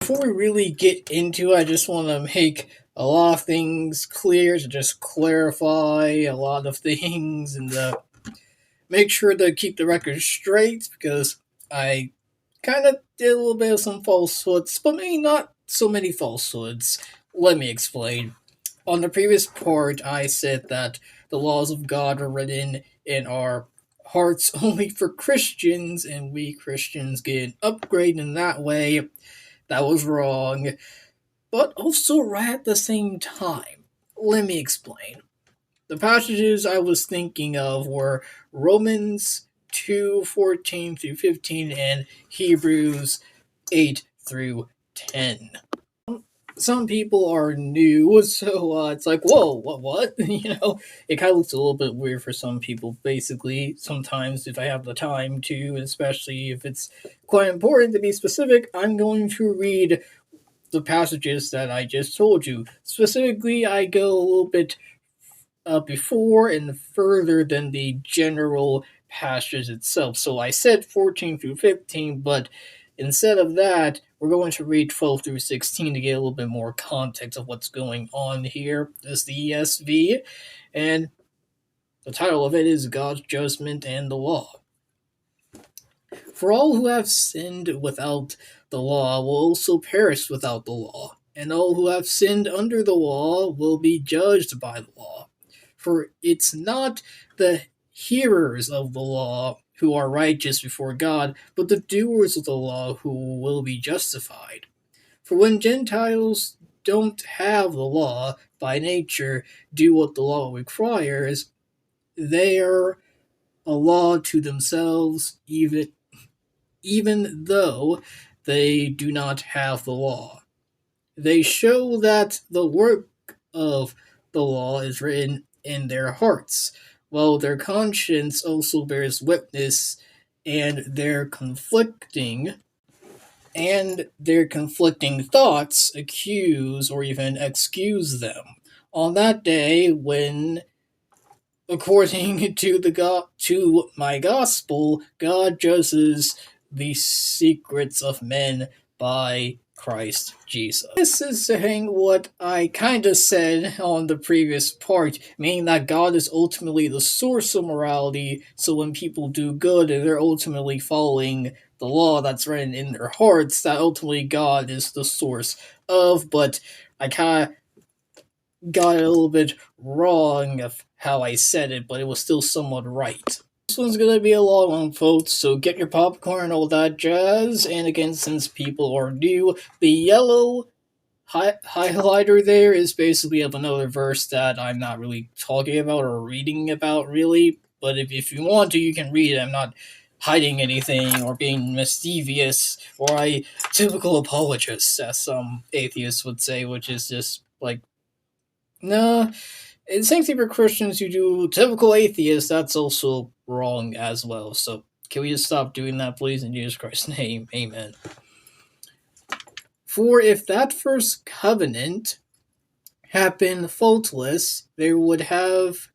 before we really get into it, I just want to make a lot of things clear to just clarify a lot of things and make sure to keep the record straight because I kind of did a little bit of some falsehoods, but maybe not so many falsehoods. Let me explain. On the previous part, I said that the laws of God are written in our hearts only for Christians, and we Christians get an upgrade in that way. That was wrong, but also right at the same time. Let me explain. The passages I was thinking of were Romans 2:14 through 15 and Hebrews 8 through 10. Some people are new, so it's like, whoa, what? It kind of looks a little bit weird for some people. Basically, sometimes if I have the time to, especially if it's quite important to be specific, I'm going to read the passages that I just told you. Specifically, I go a little bit before and further than the general passage itself. So I said 14 through 15, but instead of that, we're going to read 12 through 16 to get a little bit more context of what's going on here. This is the ESV, and the title of it is God's Judgment and the Law. For all who have sinned without the law will also perish without the law, and all who have sinned under the law will be judged by the law. For it's not the hearers of the law who are righteous before God, but the doers of the law who will be justified. For when Gentiles don't have the law by nature, do what the law requires, they are a law to themselves, even though they do not have the law. They show that the work of the law is written in their hearts, while their conscience also bears witness, and their conflicting thoughts accuse or even excuse them. On that day, when, according to my gospel, God judges the secrets of men by Christ Jesus. This is saying what I kind of said on the previous part, meaning that God is ultimately the source of morality, so when people do good and they're ultimately following the law that's written in their hearts, that ultimately God is the source of, but I kind of got it a little bit wrong of how I said it, but it was still somewhat right. This one's gonna be a long one, folks, so get your popcorn and all that jazz. And again, since people are new, the yellow highlighter there is basically of another verse that I'm not really talking about or reading about, really. But if you want to, you can read it. I'm not hiding anything or being mischievous or a typical apologist, as some atheists would say, which is just like, nah. And same thing for Christians who do typical atheists, that's also wrong as well. So can we just stop doing that, please, in Jesus Christ's name? Amen. For if that first covenant had been faultless, there would have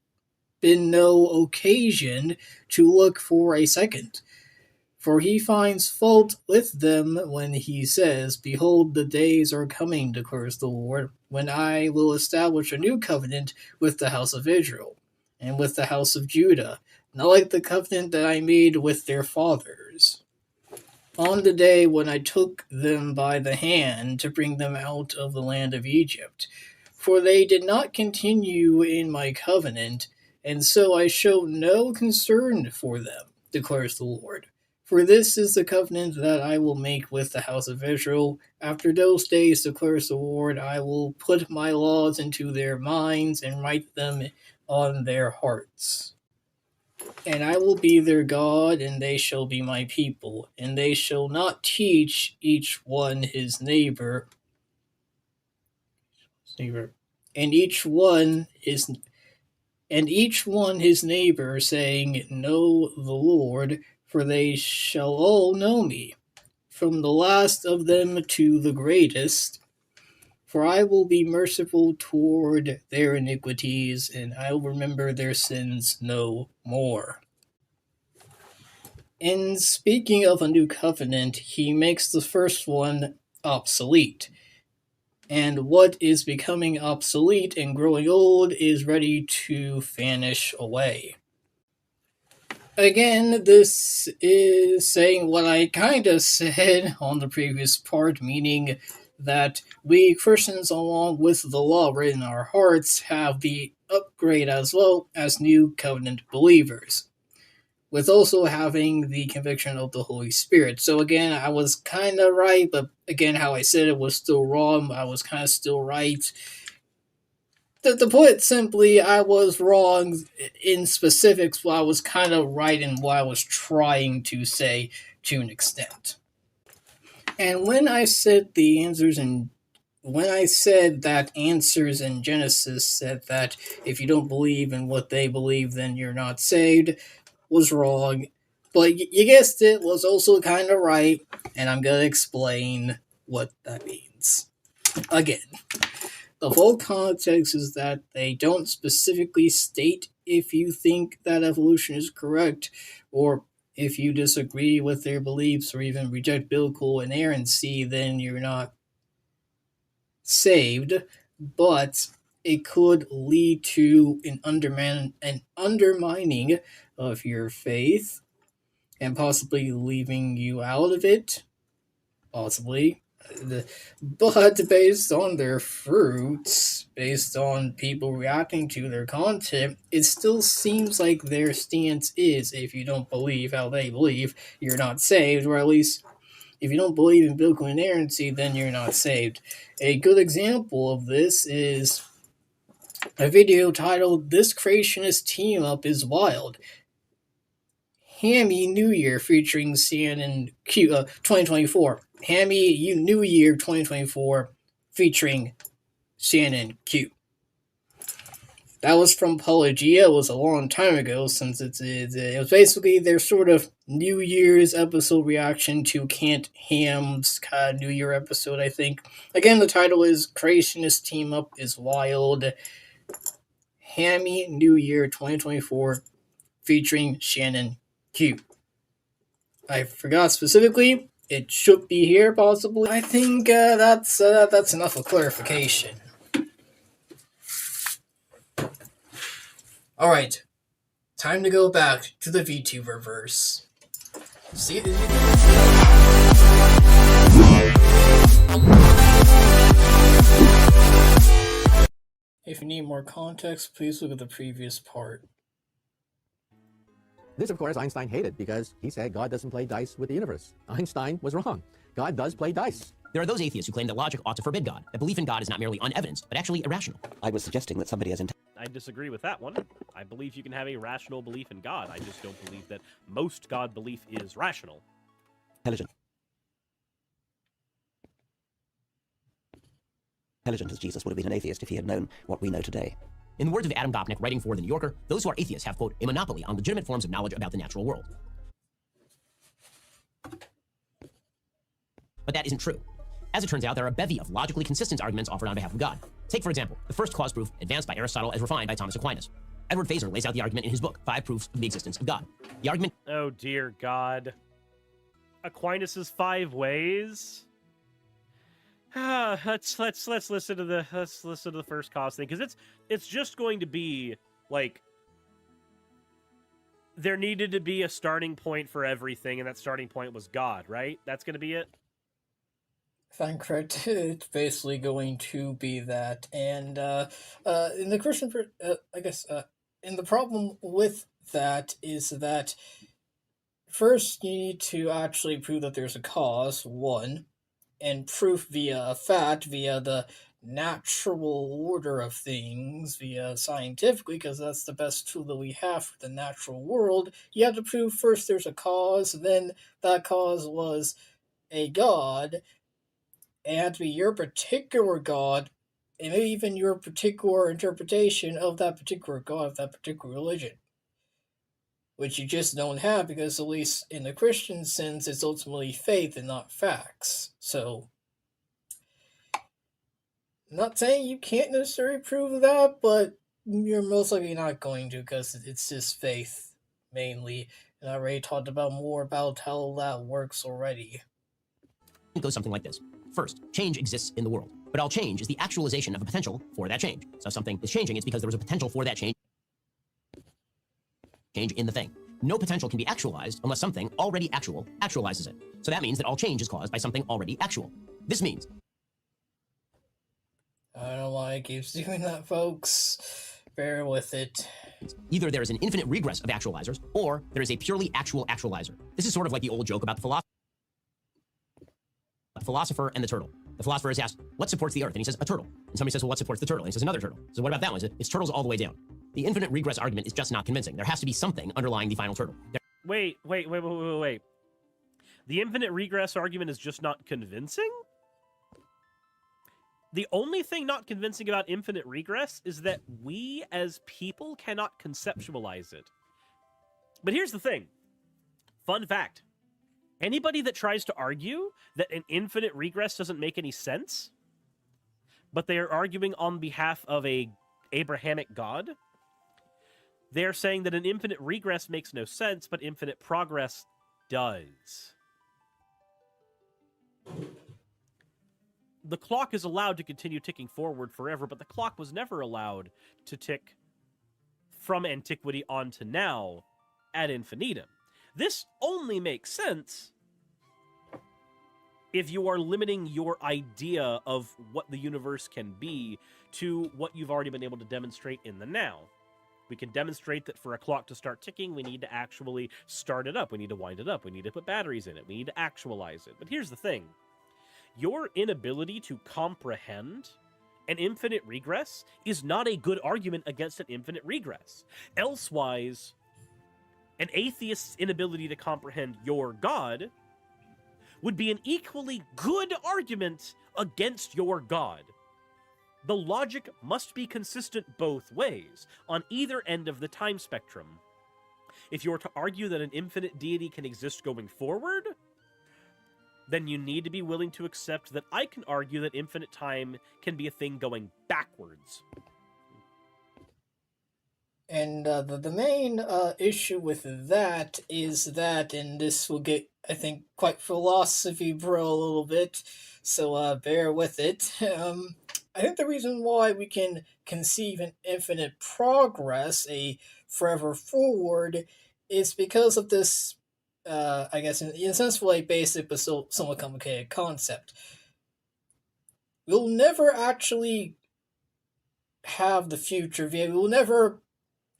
been no occasion to look for a second. For he finds fault with them when he says, Behold, the days are coming, declares the Lord, when I will establish a new covenant with the house of Israel and with the house of Judah, not like the covenant that I made with their fathers. On the day when I took them by the hand to bring them out of the land of Egypt. For they did not continue in my covenant, and so I showed no concern for them, declares the Lord. For this is the covenant that I will make with the house of Israel. After those days, declares the Lord, I will put my laws into their minds and write them on their hearts. And I will be their God, and they shall be my people. And they shall not teach each one his neighbor, and each one his neighbor, saying, Know the Lord, for they shall all know me, from the last of them to the greatest. For I will be merciful toward their iniquities, and I will remember their sins no more. In speaking of a new covenant, he makes the first one obsolete. And what is becoming obsolete and growing old is ready to vanish away. Again, this is saying what I kind of said on the previous part, meaning that we Christians, along with the law written in our hearts, have the upgrade as well as new covenant believers, with also having the conviction of the Holy Spirit. So again, I was kind of right, but again, how I said it was still wrong. I was kind of still right. To put it simply, I was wrong in specifics, but I was kind of right in what I was trying to say to an extent. And when I said that answers in Genesis said that if you don't believe in what they believe, then you're not saved, was wrong. But you guessed it, was also kind of right, and I'm going to explain what that means. Again, the whole context is that they don't specifically state if you think that evolution is correct, or if you disagree with their beliefs, or even reject biblical inerrancy, then you're not saved. But it could lead to an undermining of your faith, and possibly leaving you out of it. Possibly. But based on their fruits, based on people reacting to their content, it still seems like their stance is if you don't believe how they believe, you're not saved, or at least if you don't believe in biblical inerrancy, then you're not saved. A good example of this is a video titled "This Creationist Team Up is Wild." Hammy New Year featuring CNN Q 2024. Hammy New Year 2024 featuring CNN Q. That was from Pelagia. It was a long time ago, since it was basically their sort of New Year's episode reaction to Kent Ham's kind of New Year episode, I think. Again, the title is Creationist Team Up is Wild. Hammy New Year 2024 featuring Shannon Q. I forgot specifically. It should be here, possibly. I think that's enough of clarification. Alright. Time to go back to the VTuber verse. See? If you need more context, please look at the previous part. This, of course, Einstein hated because he said God doesn't play dice with the universe. Einstein was wrong. God does play dice. There are those atheists who claim that logic ought to forbid God, that belief in God is not merely unevidenced, but actually irrational. I was suggesting that somebody has I disagree with that one. I believe you can have a rational belief in God. I just don't believe that most God belief is rational. intelligent as Jesus would have been an atheist if he had known what we know today. In the words of Adam Gopnik, writing for The New Yorker, those who are atheists have, quote, a monopoly on legitimate forms of knowledge about the natural world. But that isn't true. As it turns out, there are a bevy of logically consistent arguments offered on behalf of God. Take, for example, the first cause proof advanced by Aristotle as refined by Thomas Aquinas. Edward Feser lays out the argument in his book, 5 Proofs of the Existence of God. The argument... Oh, dear God. Aquinas' 5 ways? Let's listen to the first cause thing, because it's just going to be like there needed to be a starting point for everything, and that starting point was God, right? That's going to be it. If I'm correct, it's basically going to be that, and in the Christian, I guess, and the problem with that is that first you need to actually prove that there's a cause, one. And proof via a fact, via the natural order of things, via scientifically, because that's the best tool that we have for the natural world. You have to prove first there's a cause, then that cause was a god. It had to be your particular god, and maybe even your particular interpretation of that particular god, of that particular religion. Which you just don't have, because at least in the Christian sense, it's ultimately faith and not facts. So, I'm not saying you can't necessarily prove that, but you're most likely not going to, because it's just faith, mainly. And I already talked about more about how that works already. It goes something like this. First, change exists in the world, but all change is the actualization of a potential for that change. So if something is changing, it's because there was a potential for that change in the thing. No potential can be actualized unless something already actual actualizes it. So that means that all change is caused by something already actual. This means... I don't know why it keeps doing that, folks. Bear with it. Either there is an infinite regress of actualizers, or there is a purely actual actualizer. This is sort of like the old joke about the philosopher and the turtle. The philosopher is asked, what supports the earth? And he says, a turtle. And somebody says, well, what supports the turtle? And he says, another turtle. So what about that one? He says, it's turtles all the way down. The infinite regress argument is just not convincing. There has to be something underlying the final turtle. Wait. The infinite regress argument is just not convincing? The only thing not convincing about infinite regress is that we as people cannot conceptualize it. But here's the thing. Fun fact. Anybody that tries to argue that an infinite regress doesn't make any sense, but they are arguing on behalf of a Abrahamic God, they're saying that an infinite regress makes no sense, but infinite progress does. The clock is allowed to continue ticking forward forever, but the clock was never allowed to tick from antiquity on to now ad infinitum. This only makes sense if you are limiting your idea of what the universe can be to what you've already been able to demonstrate in the now. We can demonstrate that for a clock to start ticking, we need to actually start it up. We need to wind it up. We need to put batteries in it. We need to actualize it. But here's the thing. Your inability to comprehend an infinite regress is not a good argument against an infinite regress. Elsewise, an atheist's inability to comprehend your God would be an equally good argument against your God. The logic must be consistent both ways, on either end of the time spectrum. If you're to argue that an infinite deity can exist going forward, then you need to be willing to accept that I can argue that infinite time can be a thing going backwards. And the main issue with that is that, and this will get, I think, quite philosophy bro a little bit, so bear with it. I think the reason why we can conceive an infinite progress, a forever forward, is because of this, I guess, in a sense, a basic but still somewhat complicated concept. We'll never actually have the future. We will never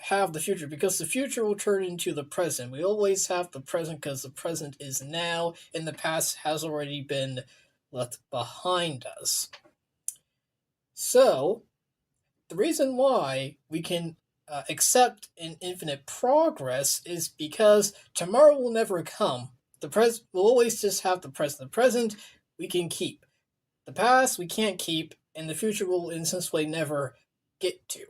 have the future because the future will turn into the present. We always have the present because the present is now, and the past has already been left behind us. So, the reason why we can accept an infinite progress is because tomorrow will never come. The present will always just have the present. The present we can keep. The past we can't keep, and the future will in some way never get to.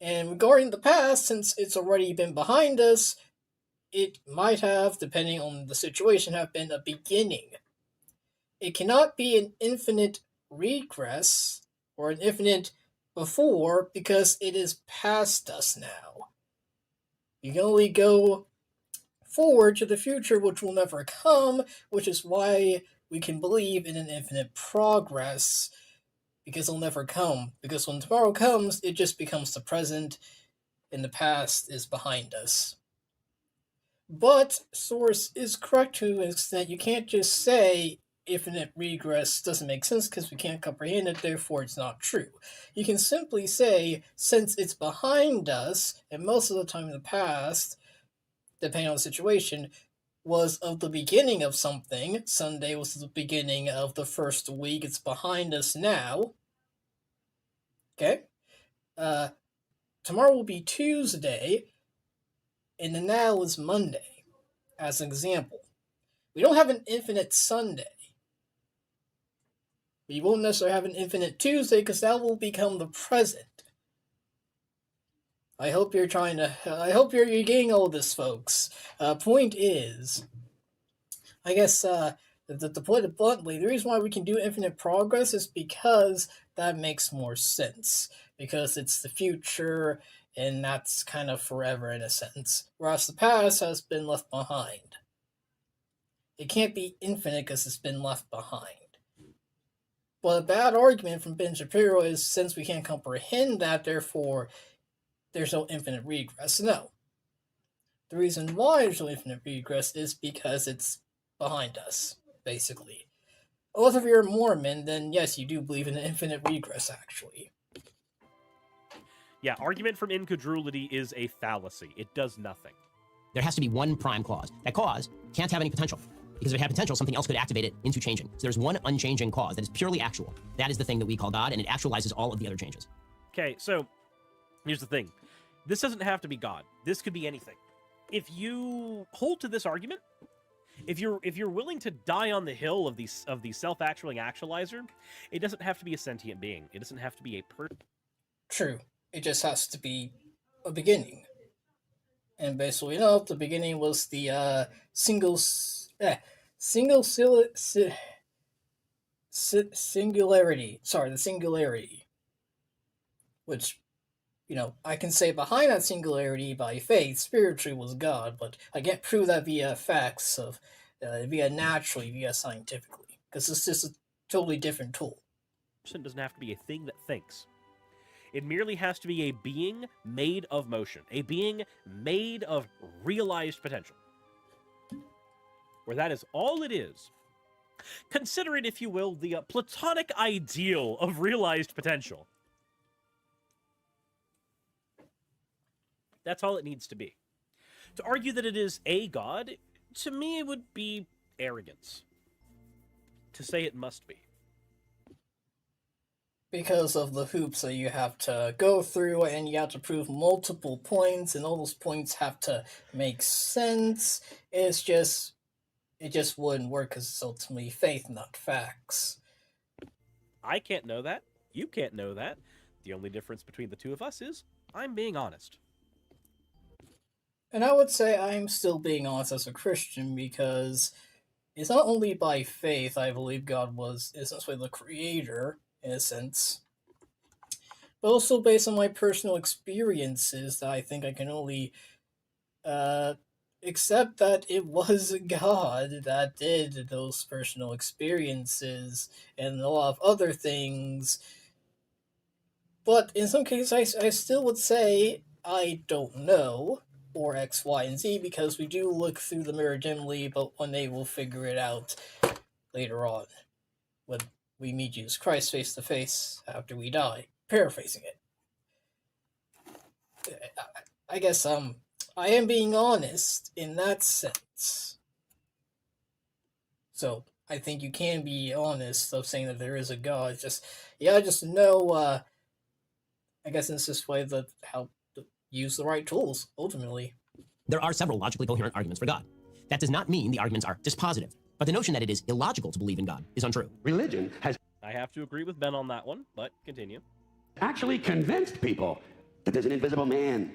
And regarding the past, since it's already been behind us, it might have, depending on the situation, have been a beginning. It cannot be an infinite regress or an infinite before because it is past us now. You can only go forward to the future, which will never come, which is why we can believe in an infinite progress, because it'll never come. Because when tomorrow comes, it just becomes the present, and the past is behind us. But Suris is correct to an extent. You can't just say infinite regress doesn't make sense because we can't comprehend it, therefore it's not true. You can simply say, since it's behind us, and most of the time in the past, depending on the situation, was of the beginning of something. Sunday was the beginning of the first week. It's behind us now. Okay? Tomorrow will be Tuesday, and the now is Monday, as an example. We don't have an infinite Sunday. We won't necessarily have an infinite Tuesday, because that will become the present. I hope you're getting all this, folks. Point is, I guess, to put it bluntly, the reason why we can do infinite progress is because that makes more sense. Because it's the future, and that's kind of forever in a sense. Whereas the past has been left behind. It can't be infinite because it's been left behind. But a bad argument from Ben Shapiro is since we can't comprehend that, therefore there's no infinite regress. No. The reason why there's no infinite regress is because it's behind us, basically. Unless if you're a Mormon, then yes, you do believe in an infinite regress, actually. Yeah, argument from incredulity is a fallacy. It does nothing. There has to be one prime cause. That cause can't have any potential. Because if it had potential, something else could activate it into changing. So there's one unchanging cause that is purely actual. That is the thing that we call God, and it actualizes all of the other changes. Okay, so here's the thing. This doesn't have to be God. This could be anything. If you hold to this argument, if you're willing to die on the hill of the self-actualizing actualizer, it doesn't have to be a sentient being. It doesn't have to be a person. True. It just has to be a beginning. And basically, you know, the beginning was the singularity. Sorry, the singularity. Which, you know, I can say behind that singularity by faith, spiritually was God, but I can't prove that via facts of, via naturally, via scientifically, because it's just a totally different tool. Person doesn't have to be a thing that thinks. It merely has to be a being made of motion, a being made of realized potential. Where that is all it is. Consider it, if you will, the Platonic ideal of realized potential. That's all it needs to be. To argue that it is a god, to me, it would be arrogance. To say it must be. Because of the hoops that you have to go through, and you have to prove multiple points, and all those points have to make sense. It just wouldn't work because it's ultimately faith, not facts. I can't know that. You can't know that. The only difference between the two of us is I'm being honest. And I would say I'm still being honest as a Christian because it's not only by faith I believe God was essentially the creator, in a sense, but also based on my personal experiences that I think I can only accept that it was God that did those personal experiences and a lot of other things. But in some cases, I still would say I don't know, or X, Y, and Z, because we do look through the mirror dimly, but one day we'll figure it out later on when we meet Jesus Christ face to face after we die. Paraphrasing it. I guess I am being honest in that sense. So I think you can be honest of saying that there is a God. Just know. I guess it's this way that how to use the right tools ultimately. There are several logically coherent arguments for God. That does not mean the arguments are dispositive, but the notion that it is illogical to believe in God is untrue. Religion has I have to agree with Ben on that one, but continue. actually convinced people that there's an invisible man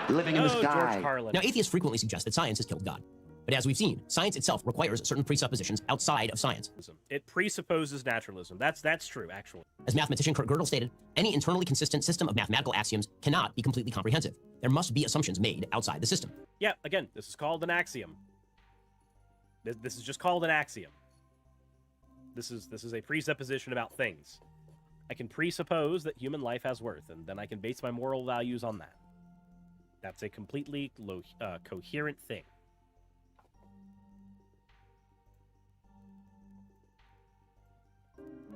living in the sky. George Carlin. Now, atheists frequently suggest that science has killed God. But as we've seen, science itself requires certain presuppositions outside of science. It presupposes naturalism. That's true, actually. As mathematician Kurt Gödel stated, any internally consistent system of mathematical axioms cannot be completely comprehensive. There must be assumptions made outside the system. Yeah, again, this is called an axiom. This is just called an axiom. This is a presupposition about things. I can presuppose that human life has worth, and then I can base my moral values on that. That's a completely coherent thing.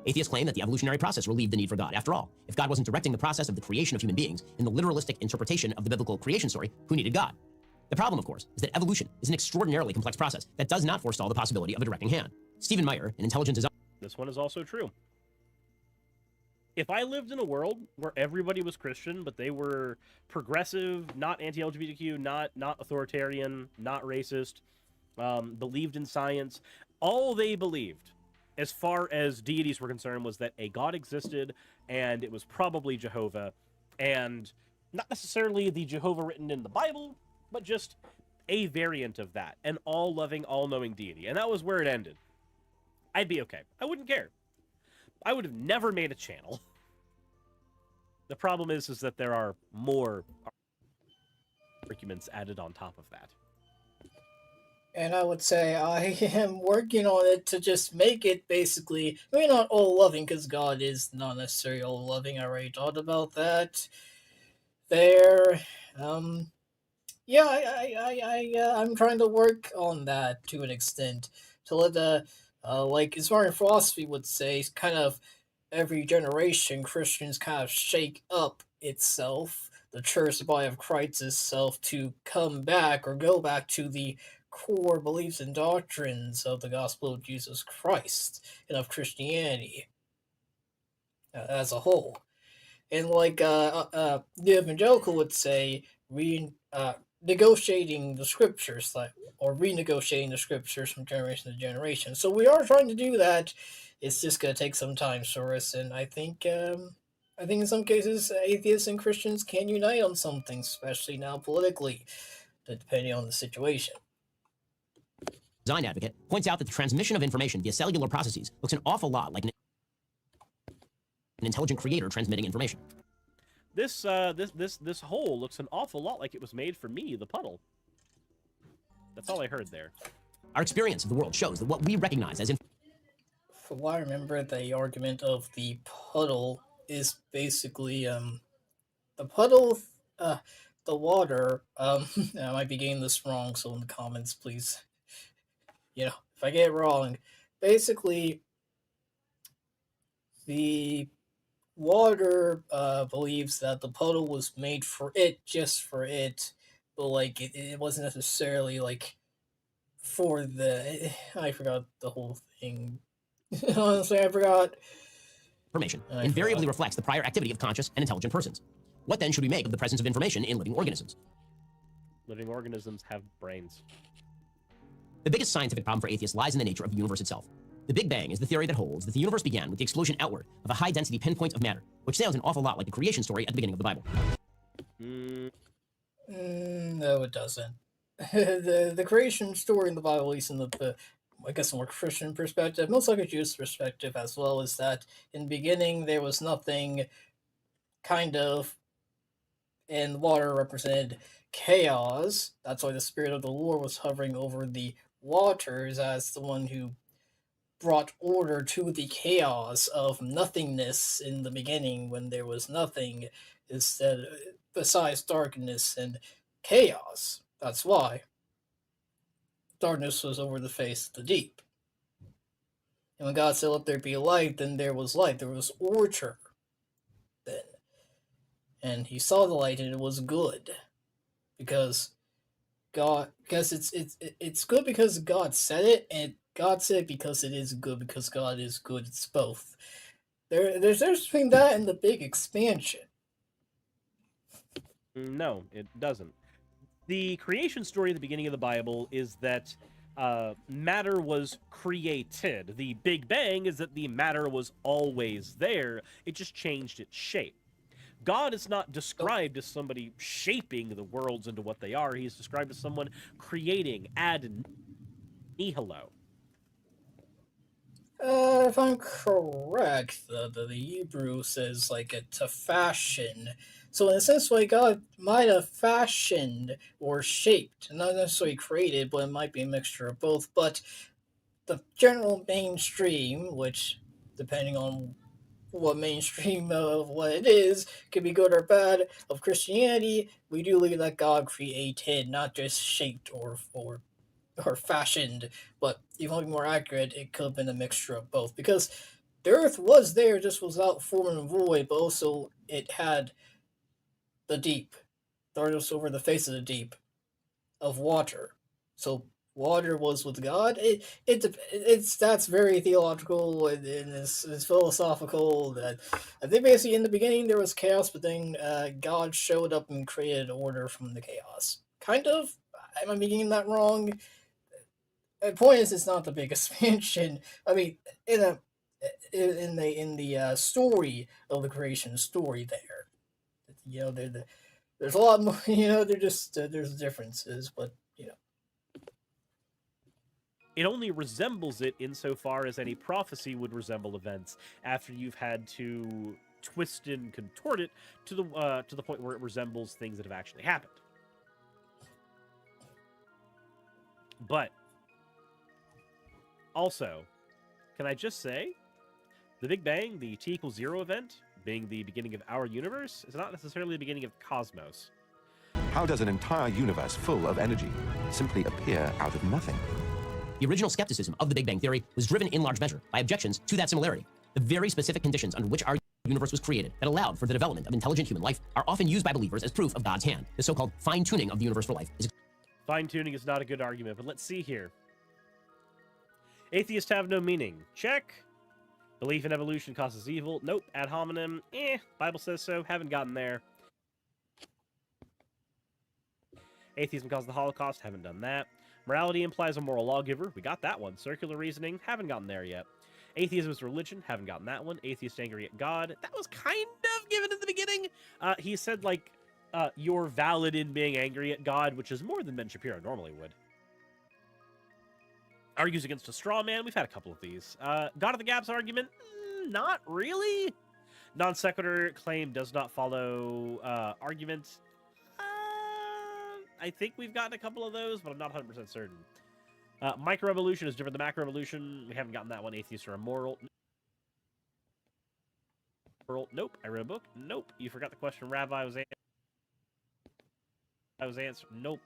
Atheists claim that the evolutionary process relieved the need for God. After all, if God wasn't directing the process of the creation of human beings in the literalistic interpretation of the biblical creation story, who needed God? The problem, of course, is that evolution is an extraordinarily complex process that does not forestall the possibility of a directing hand. Stephen Meyer, an intelligent designer. This one is also true. If I lived in a world where everybody was Christian, but they were progressive, not anti-LGBTQ, not authoritarian, not racist, believed in science, all they believed, as far as deities were concerned, was that a god existed, and it was probably Jehovah, and not necessarily the Jehovah written in the Bible, but just a variant of that, an all-loving, all-knowing deity, and that was where it ended. I'd be okay. I wouldn't care. I would have never made a channel. The problem is that there are more arguments added on top of that. And I would say I am working on it to just make it basically, maybe not all loving, because God is not necessarily all loving. I already talked about that. There, um, yeah, I'm trying to work on that to an extent to let like Ismaili philosophy would say, kind of every generation Christians kind of shake up itself, the church, the body of Christ itself, to come back or go back to the core beliefs and doctrines of the gospel of Jesus Christ and of Christianity as a whole. And like the evangelical would say, negotiating the scriptures, like, or renegotiating the scriptures from generation to generation. So we are trying to do that. It's just gonna take some time, Suris, and I think in some cases atheists and Christians can unite on some things, especially now politically, depending on the situation. Design advocate points out that the transmission of information via cellular processes looks an awful lot like an intelligent creator transmitting information. This hole looks an awful lot like it was made for me, the puddle. That's all I heard there. Our experience of the world shows that what we recognize as From what I remember, the argument of the puddle is basically the puddle, uh, the water. I might be getting this wrong, so in the comments, please, if I get it wrong, basically the water believes that the puddle was made for it, just for it, but like it wasn't necessarily like for the. I forgot the whole thing. Honestly, I forgot. information invariably reflects the prior activity of conscious and intelligent persons. What then should we make of the presence of information in living organisms? Living organisms have brains. The biggest scientific problem for atheists lies in the nature of the universe itself. The Big Bang is the theory that holds that the universe began with the explosion outward of a high-density pinpoint of matter, which sounds an awful lot like the creation story at the beginning of the Bible. No, it doesn't. The creation story in the Bible, at least in the I guess more Christian perspective, most like a Jewish perspective as well, is that in the beginning there was nothing, kind of, and water represented chaos. That's why the Spirit of the Lord was hovering over the waters as the one who brought order to the chaos of nothingness in the beginning when there was nothing, instead besides darkness and chaos. That's why darkness was over the face of the deep. And when God said, "Let there be light," then there was light. There was order then. And he saw the light and it was good. Because it's good because God said it, and God said it because it is good, because God is good. It's both. There's between that and the big expansion. No, it doesn't. The creation story at the beginning of the Bible is that matter was created. The Big Bang is that the matter was always there. It just changed its shape. God is not described as somebody shaping the worlds into what they are. He is described as someone creating ad nihilo. If I'm correct, the Hebrew says like to fashion. So in a sense, like God might have fashioned or shaped, not necessarily created, but it might be a mixture of both. But the general mainstream, which depending on what mainstream of what it is, could be good or bad, of Christianity, we do believe that God created, not just shaped or fashioned, but even to be more accurate, it could have been a mixture of both. Because the earth was there, just without form and void, but also it had the deep, darkness over the face of the deep, of water. So water was with God. It's that's very theological and it's philosophical. That I think basically in the beginning there was chaos, but then God showed up and created order from the chaos. Kind of. Am I getting that wrong? The point is, it's not the big expansion. I mean, in the story of the creation story, there's a lot more. They're just there's differences, but It only resembles it insofar as any prophecy would resemble events after you've had to twist and contort it to the point where it resembles things that have actually happened. But Also, can I just say, the Big Bang, the T equals 0 event, being the beginning of our universe, is not necessarily the beginning of the cosmos. How does an entire universe full of energy simply appear out of nothing? The original skepticism of the Big Bang Theory was driven in large measure by objections to that similarity. The very specific conditions under which our universe was created that allowed for the development of intelligent human life are often used by believers as proof of God's hand. The so-called fine-tuning of the universe for life is... Fine-tuning is not a good argument, but let's see here. Atheists have no meaning. Check. Belief in evolution causes evil. Nope. Ad hominem. Bible says so. Haven't gotten there. Atheism caused the Holocaust. Haven't done that. Morality implies a moral lawgiver. We got that one. Circular reasoning. Haven't gotten there yet. Atheism is religion. Haven't gotten that one. Atheist angry at God. That was kind of given in the beginning. He said, like, you're valid in being angry at God, which is more than Ben Shapiro normally would. Argues against a straw man. We've had a couple of these. God of the Gaps argument. Not really. Non sequitur claim does not follow argument. I think we've gotten a couple of those, but I'm not 100% certain. Microevolution is different than macroevolution. We haven't gotten that one. Atheists are immoral. Nope. I read a book. Nope. You forgot the question Rabbi was answering. Nope.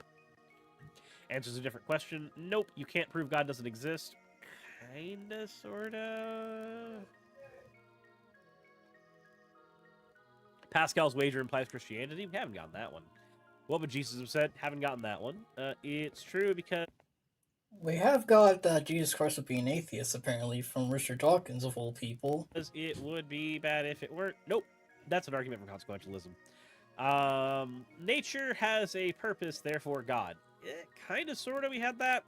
Answers a different question. Nope. You can't prove God doesn't exist. Kinda, sorta. Pascal's wager implies Christianity. We haven't gotten that one. What would Jesus have said? Haven't gotten that one. It's true because... We have got Jesus Christ would be an atheist, apparently, from Richard Dawkins, of all people. It would be bad if it weren't. Nope. That's an argument from consequentialism. Nature has a purpose, therefore God. Kind of, sort of, we had that.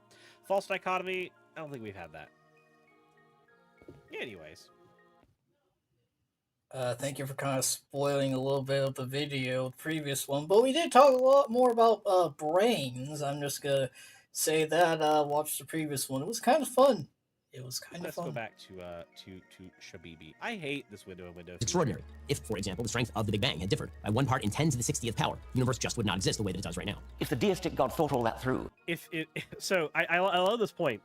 False dichotomy. I don't think we've had that. Anyways. Thank you for kind of spoiling a little bit of the video, the previous one, but we did talk a lot more about brains. I'm just gonna say that watch the previous one. It was kind of fun. It was kind of fun. Let's go back to Shabibi. I hate this window of Windows. extraordinary. If, for example, the strength of the Big Bang had differed by 1 part in 10 to the 60th power, the universe just would not exist the way that it does right now. If the deistic God thought all that through. So I love this point.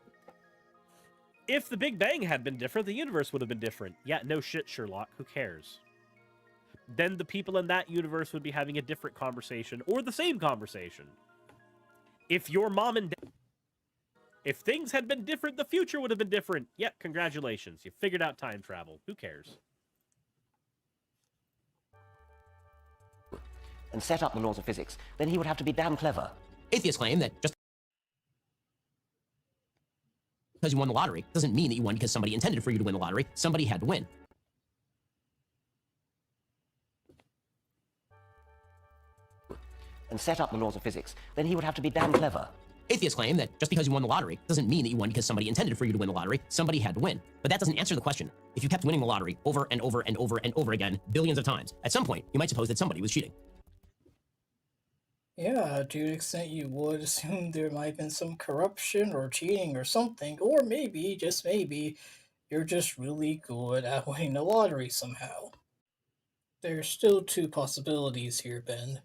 If the Big Bang had been different, the universe would have been different. Yeah, no shit, Sherlock. Who cares? Then the people in that universe would be having a different conversation, or the same conversation. If your mom and dad... If things had been different, the future would have been different. Yep, congratulations. You figured out time travel. Who cares? And set up the laws of physics, then he would have to be damn clever. Atheists claim that just because you won the lottery doesn't mean that you won because somebody intended for you to win the lottery. Somebody had to win. And set up the laws of physics, then he would have to be damn clever. Atheists claim that just because you won the lottery doesn't mean that you won because somebody intended for you to win the lottery. Somebody had to win. But that doesn't answer the question. If you kept winning the lottery over and over and over and over again, billions of times, at some point, you might suppose that somebody was cheating. Yeah, to an extent you would assume there might have been some corruption or cheating or something, or maybe, just maybe, you're just really good at winning the lottery somehow. There's still 2 possibilities here, Ben.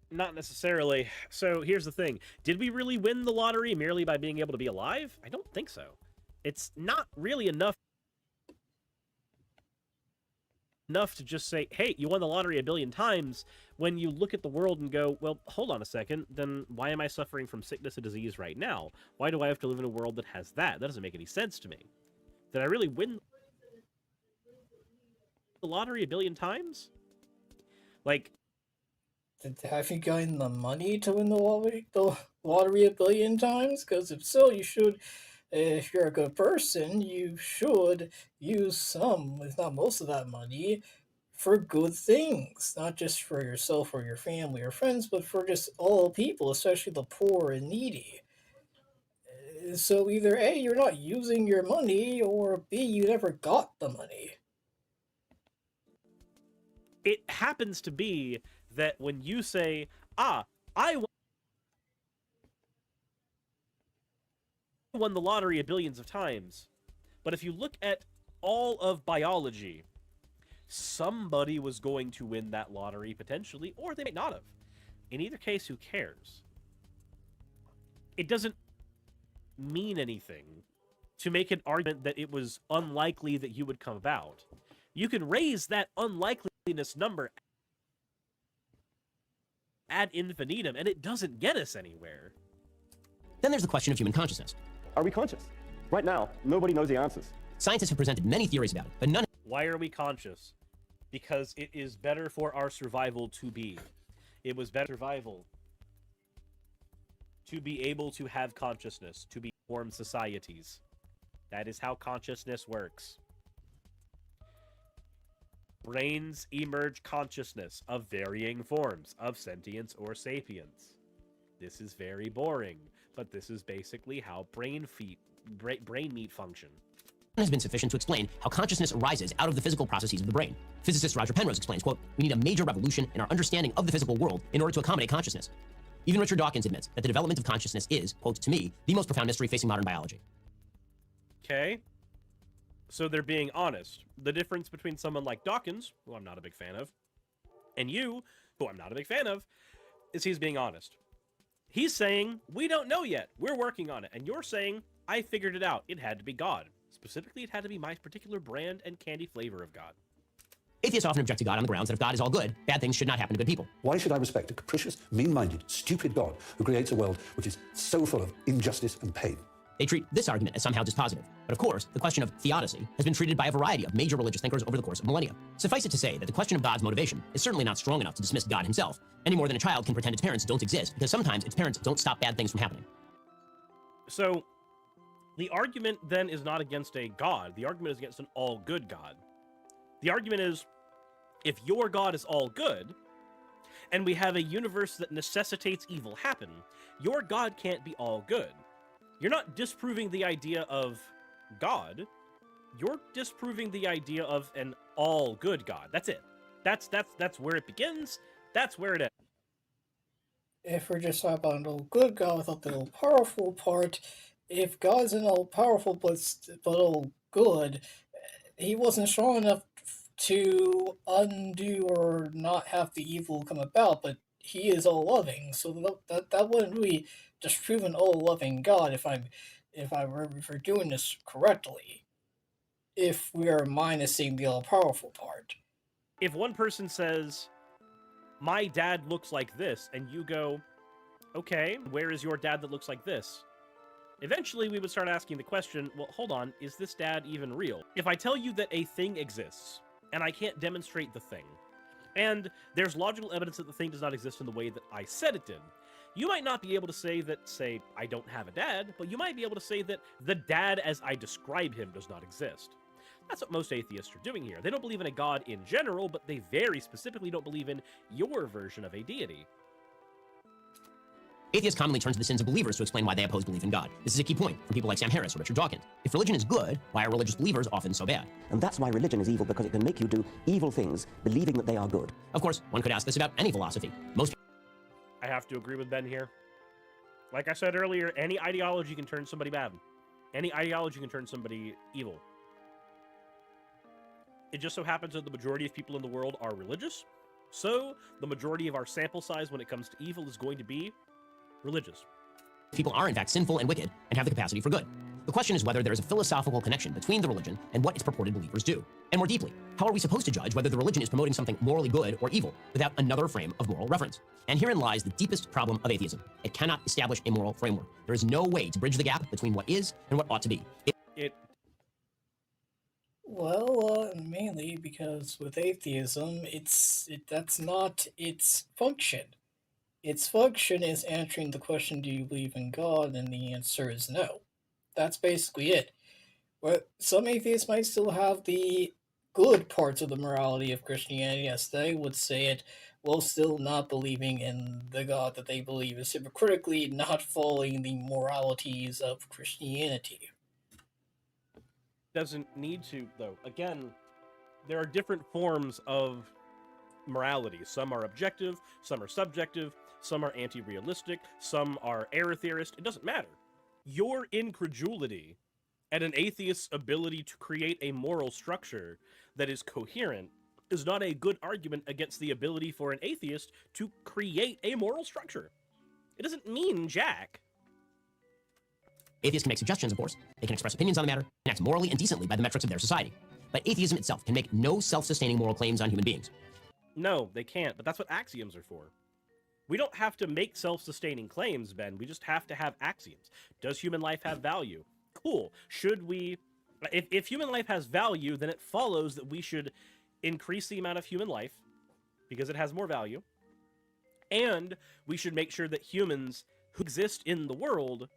Not necessarily. So here's the thing. Did we really win the lottery merely by being able to be alive? I don't think so. It's not really enough to just say, hey, you won the lottery 1 billion times, when you look at the world and go, well, hold on a second, then why am I suffering from sickness and disease right now? Why do I have to live in a world that has that? That doesn't make any sense to me. Did I really win the lottery 1 billion times? Like, have you gotten the money to win the lottery 1 billion times? Because if so, you should, if you're a good person, you should use some, if not most of that money, for good things. Not just for yourself or your family or friends, but for just all people, especially the poor and needy. So either A, you're not using your money, or B, you never got the money. it happens to be that when you say, I won the lottery billions of times, but if you look at all of biology, somebody was going to win that lottery potentially, or they may not have. In either case, who cares? It doesn't mean anything to make an argument that it was unlikely that you would come about. You can raise that unlikeliness number ad infinitum, and it doesn't get us anywhere. Then there's the question of human consciousness. Are we conscious? Right now, nobody knows the answers. Scientists have presented many theories about it, but none Why are we conscious? Because it is better for our survival to be. It was better survival to be able to have consciousness, to be form societies. That is how consciousness works. Brains emerge consciousness of varying forms of sentience or sapience. This is very boring, but this is basically how brain meat function. has been sufficient to explain how consciousness arises out of the physical processes of the brain. Physicist Roger Penrose explains, quote, "We need a major revolution in our understanding of the physical world in order to accommodate consciousness." Even Richard Dawkins admits that the development of consciousness is, quote, "to me, the most profound mystery facing modern biology." Okay. So they're being honest. The difference between someone like Dawkins, who I'm not a big fan of, and you, who I'm not a big fan of, is he's being honest. He's saying, we don't know yet. We're working on it. And you're saying, I figured it out. It had to be God. Specifically, it had to be my particular brand and candy flavor of God. Atheists often object to God on the grounds that if God is all good, bad things should not happen to good people. Why should I respect a capricious, mean-minded, stupid God who creates a world which is so full of injustice and pain? They treat this argument as somehow dispositive. But of course, the question of theodicy has been treated by a variety of major religious thinkers over the course of millennia. Suffice it to say that the question of God's motivation is certainly not strong enough to dismiss God himself, any more than a child can pretend its parents don't exist, because sometimes its parents don't stop bad things from happening. So, the argument then is not against a God. The argument is against an all-good God. The argument is, if your God is all good, and we have a universe that necessitates evil happen, your God can't be all good. You're not disproving the idea of God. You're disproving the idea of an all-good God. That's it. That's where it begins. That's where it ends. If we're just talking about an all-good God without the all-powerful part, if God's an all-powerful but all-good, he wasn't strong enough to undo or not have the evil come about, but he is all-loving, so that wouldn't really disprove an all-loving God if we're doing this correctly. If we are minusing the all-powerful part. If one person says, my dad looks like this, and you go, okay, where is your dad that looks like this? Eventually, we would start asking the question, well, hold on, is this dad even real? If I tell you that a thing exists, and I can't demonstrate the thing, and there's logical evidence that the thing does not exist in the way that I said it did, you might not be able to say that, say, I don't have a dad, but you might be able to say that the dad as I describe him does not exist. That's what most atheists are doing here. They don't believe in a God in general, but they very specifically don't believe in your version of a deity. Atheists commonly turn to the sins of believers to explain why they oppose belief in God. This is a key point from people like Sam Harris or Richard Dawkins. If religion is good, why are religious believers often so bad? And that's why religion is evil, because it can make you do evil things, believing that they are good. Of course, one could ask this about any philosophy. Most I have to agree with Ben here. Like I said earlier, any ideology can turn somebody bad. Any ideology can turn somebody evil. It just so happens that the majority of people in the world are religious, so the majority of our sample size when it comes to evil is going to be religious. people are in fact sinful and wicked and have the capacity for good. The question is whether there is a philosophical connection between the religion and what its purported believers do. And more deeply, how are we supposed to judge whether the religion is promoting something morally good or evil without another frame of moral reference? And herein lies the deepest problem of atheism. It cannot establish a moral framework. There is no way to bridge the gap between what is and what ought to be. Well, mainly because with atheism, that's not its function. Its function is answering the question, do you believe in God? And the answer is no. That's basically it. But some atheists might still have the good parts of the morality of Christianity, as they would say it, while still not believing in the God that they believe is hypocritically not following the moralities of Christianity. Doesn't need to, though. Again, there are different forms of morality. Some are objective, some are subjective, some are anti-realistic, some are error theorist. It doesn't matter. Your incredulity at an atheist's ability to create a moral structure that is coherent is not a good argument against the ability for an atheist to create a moral structure. It doesn't mean jack. Atheists can make suggestions, of course. They can express opinions on the matter and act morally and decently by the metrics of their society. But atheism itself can make no self-sustaining moral claims on human beings. No, they can't, but that's what axioms are for. We don't have to make self-sustaining claims, Ben. We just have to have axioms. Does human life have value? Cool. Should we... If human life has value, then it follows that we should increase the amount of human life because it has more value. And we should make sure that humans who exist in the world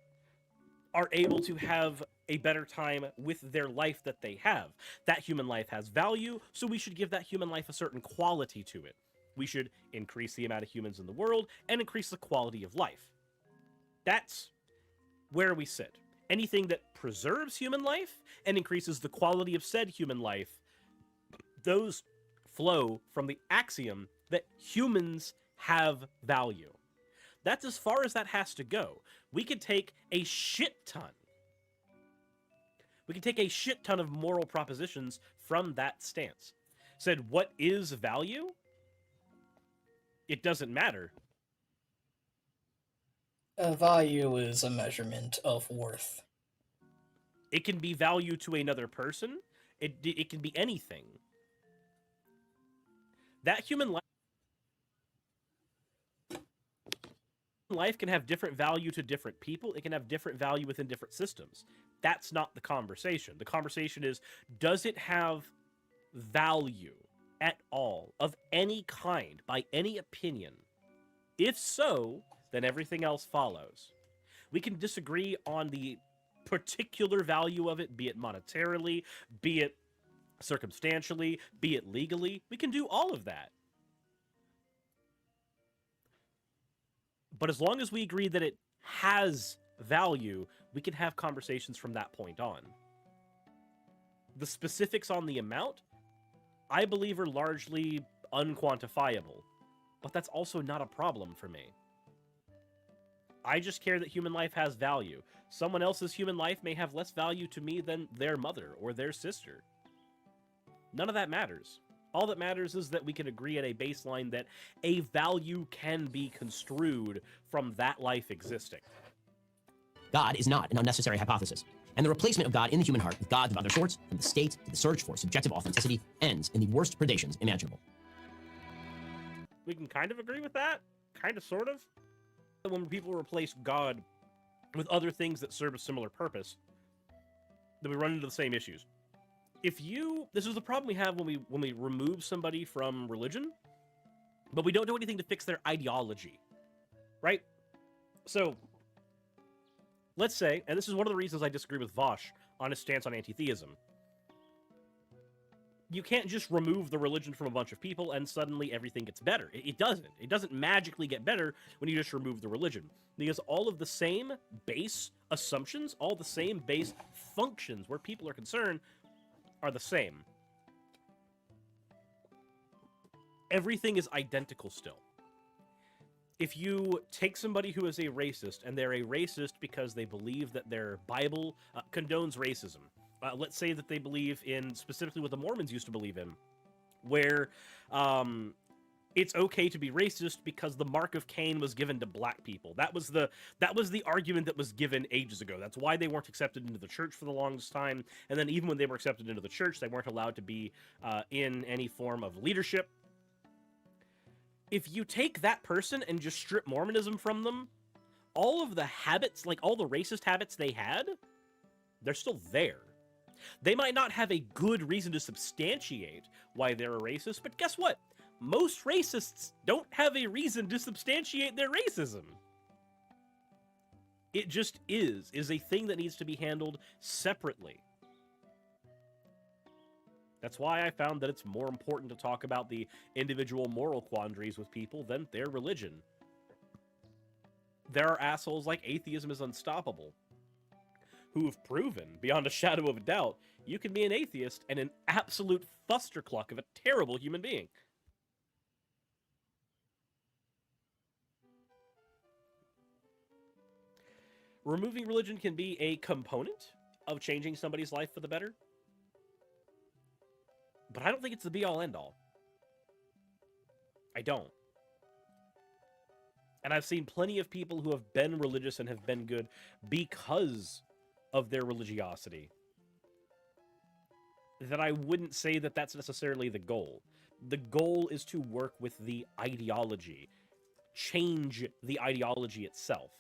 are able to have a better time with their life that they have. That human life has value, so we should give that human life a certain quality to it. We should increase the amount of humans in the world and increase the quality of life. That's where we sit. Anything that preserves human life and increases the quality of said human life, those flow from the axiom that humans have value. That's as far as that has to go. We could take a shit ton. We could take a shit ton of moral propositions from that stance. Said, what is value? It doesn't matter. Value is a measurement of worth. It can be value to another person. It can be anything. That human life can have different value to different people. It can have different value within different systems. That's not the conversation. The conversation is, does it have value at all, of any kind, by any opinion? If so, then everything else follows. We can disagree on the particular value of it, be it monetarily, be it circumstantially, be it legally. We can do all of that. But as long as we agree that it has value, we can have conversations from that point on. The specifics on the amount, I believe, are largely unquantifiable. But that's also not a problem for me. I just care that human life has value. Someone else's human life may have less value to me than their mother or their sister. None of that matters. All that matters is that we can agree at a baseline that a value can be construed from that life existing. God is not an unnecessary hypothesis, and the replacement of God in the human heart with gods of other sorts, from the state to the search for subjective authenticity, ends in the worst predations imaginable. We can kind of agree with that, kind of, sort of. When people replace God with other things that serve a similar purpose, then we run into the same issues. This is the problem we have when we remove somebody from religion, but we don't do anything to fix their ideology, right? So, let's say, and this is one of the reasons I disagree with Vosh on his stance on anti-theism. You can't just remove the religion from a bunch of people and suddenly everything gets better. It doesn't. It doesn't magically get better when you just remove the religion. Because all of the same base assumptions, all the same base functions where people are concerned are the same. Everything is identical still. If you take somebody who is a racist, and they're a racist because they believe that their Bible condones racism, let's say that they believe in, specifically what the Mormons used to believe in, where it's okay to be racist because the mark of Cain was given to black people. That was the argument that was given ages ago. That's why they weren't accepted into the church for the longest time. And then even when they were accepted into the church, they weren't allowed to be in any form of leadership. If you take that person and just strip Mormonism from them, all of the habits, like all the racist habits they had, they're still there. They might not have a good reason to substantiate why they're a racist, but guess what? Most racists don't have a reason to substantiate their racism. It just is a thing that needs to be handled separately. That's why I found that it's more important to talk about the individual moral quandaries with people than their religion. There are assholes like Atheism is Unstoppable, who have proven, beyond a shadow of a doubt, you can be an atheist and an absolute fustercluck of a terrible human being. Removing religion can be a component of changing somebody's life for the better, but I don't think it's the be-all, end-all. I don't. And I've seen plenty of people who have been religious and have been good because of their religiosity, then I wouldn't say that that's necessarily the goal. The goal is to work with the ideology, change the ideology itself.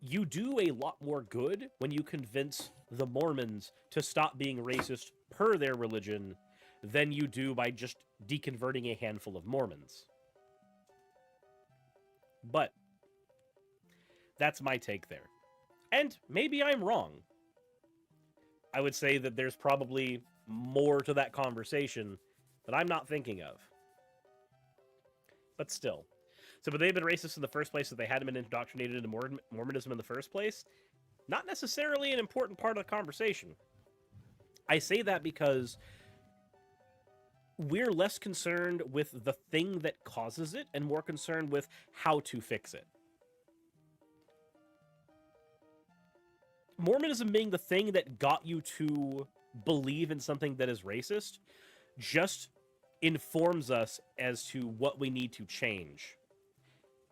You do a lot more good when you convince the Mormons to stop being racist per their religion than you do by just deconverting a handful of Mormons. But that's my take there. And maybe I'm wrong. I would say that there's probably more to that conversation that I'm not thinking of. But still. So, but they've been racist in the first place, so they hadn't been indoctrinated into Mormonism in the first place? Not necessarily an important part of the conversation. I say that because we're less concerned with the thing that causes it and more concerned with how to fix it. Mormonism being the thing that got you to believe in something that is racist just informs us as to what we need to change.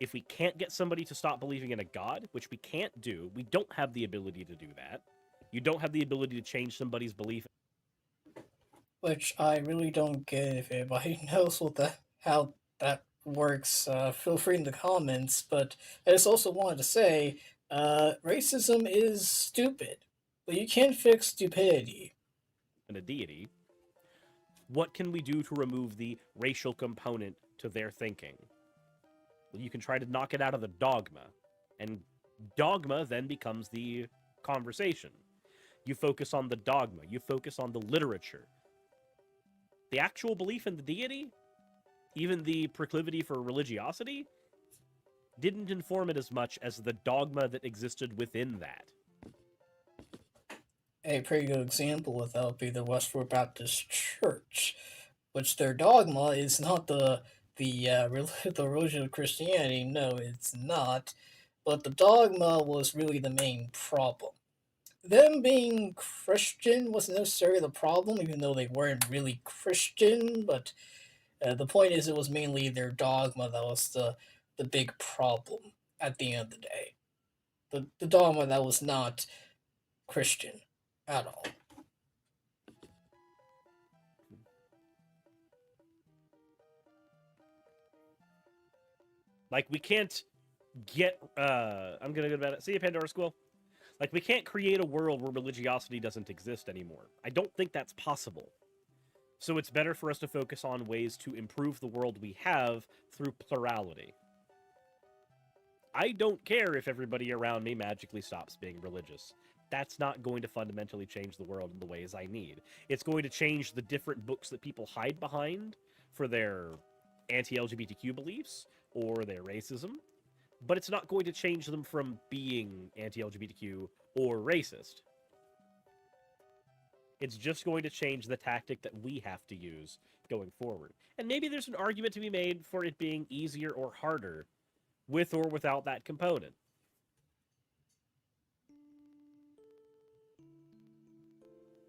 If we can't get somebody to stop believing in a god, which we can't do, we don't have the ability to do that. You don't have the ability to change somebody's belief. Which I really don't get. If anybody knows how that works, feel free in the comments. But I just also wanted to say, racism is stupid, but you can't fix stupidity. And a deity, what can we do to remove the racial component to their thinking? Well, you can try to knock it out of the dogma, and dogma then becomes the conversation. You focus on the dogma, you focus on the literature. The actual belief in the deity, even the proclivity for religiosity, didn't inform it as much as the dogma that existed within that. A pretty good example of that would be the Westford Baptist Church, which their dogma is not the religion of Christianity. No, it's not. But the dogma was really the main problem. Them being Christian wasn't necessarily the problem, even though they weren't really Christian. But the point is, it was mainly their dogma that was the big problem at the end of the day. The dogma that was not Christian at all. Like, we can't get, I'm gonna go to bed. See you, Pandora School. Like, we can't create a world where religiosity doesn't exist anymore. I don't think that's possible. So it's better for us to focus on ways to improve the world we have through plurality. I don't care if everybody around me magically stops being religious. That's not going to fundamentally change the world in the ways I need. It's going to change the different books that people hide behind for their anti-LGBTQ beliefs or their racism, but it's not going to change them from being anti-LGBTQ or racist. It's just going to change the tactic that we have to use going forward. And maybe there's an argument to be made for it being easier or harder with or without that component.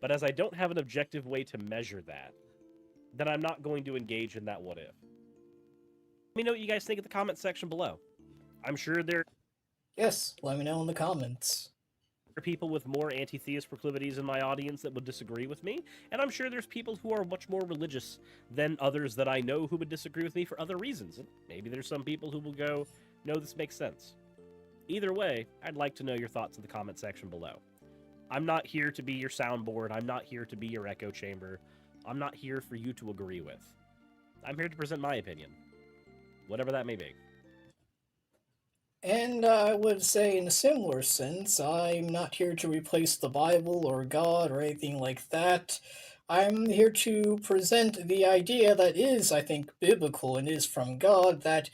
But as I don't have an objective way to measure that, then I'm not going to engage in that what if. Let me know what you guys think in the comments section below. I'm sure there Yes, let me know in the comments. are people with more anti-theist proclivities in my audience that would disagree with me, and I'm sure there's people who are much more religious than others that I know who would disagree with me for other reasons. And maybe there's some people who will go, no, this makes sense. Either way, I'd like to know your thoughts in the comment section below. I'm not here to be your soundboard. I'm not here to be your echo chamber. I'm not here for you to agree with. I'm here to present my opinion, whatever that may be. And I would say, in a similar sense, I'm not here to replace the Bible or God or anything like that. I'm here to present the idea that is, I think, biblical and is from God, that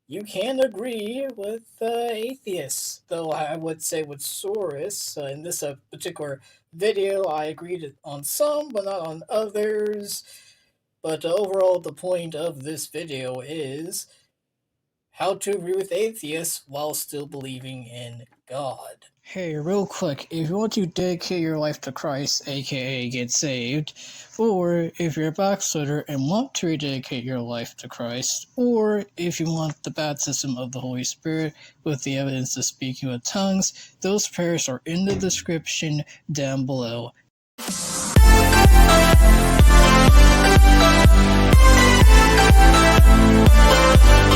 you can agree with atheists. Though I would say with Suris, in this particular video, I agreed on some, but not on others. But overall, the point of this video is how to agree with atheists while still believing in God. Hey, real quick, if you want to dedicate your life to Christ, aka get saved, or if you're a backslider and want to rededicate your life to Christ, or if you want the baptism of the Holy Spirit with the evidence of speaking with tongues, those prayers are in the description down below.